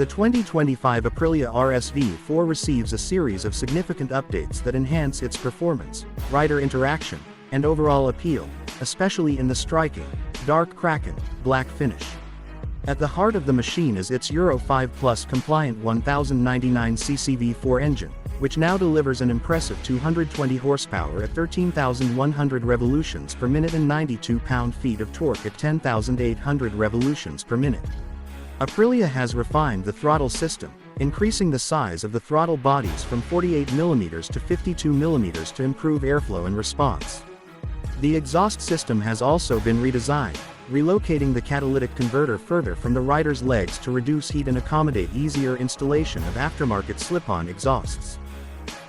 2025 Aprilia RSV4 receives a series of significant updates that enhance its performance, rider interaction, and overall appeal, especially in the striking, dark Kraken, black finish. At the heart of the machine is its Euro 5 Plus compliant 1099cc V4 engine, which now delivers an impressive 220 horsepower at 13,100 revolutions per minute and 92 pound-feet of torque at 10,800 revolutions per minute. Aprilia has refined the throttle system, increasing the size of the throttle bodies from 48mm to 52mm to improve airflow and response. The exhaust system has also been redesigned, relocating the catalytic converter further from the rider's legs to reduce heat and accommodate easier installation of aftermarket slip-on exhausts.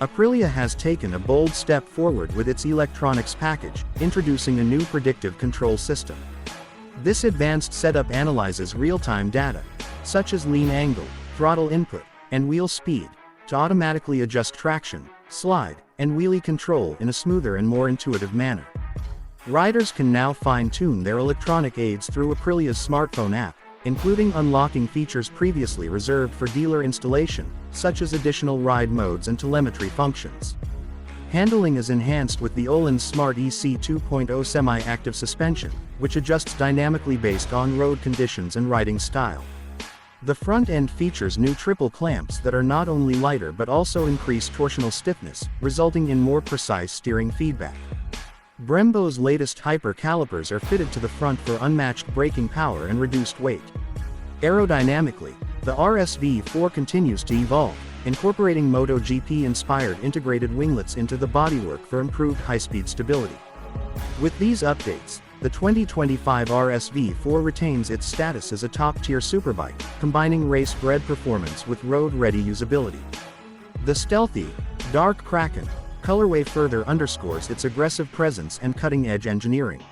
Aprilia has taken a bold step forward with its electronics package, introducing a new predictive control system. This advanced setup analyzes real-time data, such as lean angle, throttle input, and wheel speed, to automatically adjust traction, slide, and wheelie control in a smoother and more intuitive manner. Riders can now fine-tune their electronic aids through Aprilia's smartphone app, including unlocking features previously reserved for dealer installation, such as additional ride modes and telemetry functions. Handling is enhanced with the Öhlins Smart EC 2.0 semi-active suspension, which adjusts dynamically based on road conditions and riding style. The front end features new triple clamps that are not only lighter but also increase torsional stiffness, resulting in more precise steering feedback. Brembo's latest hyper calipers are fitted to the front for unmatched braking power and reduced weight. Aerodynamically, the RSV4 continues to evolve, incorporating MotoGP-inspired integrated winglets into the bodywork for improved high-speed stability. With these updates, the 2025 RSV4 retains its status as a top-tier superbike, combining race-bred performance with road-ready usability. The stealthy, dark Kraken colorway further underscores its aggressive presence and cutting-edge engineering.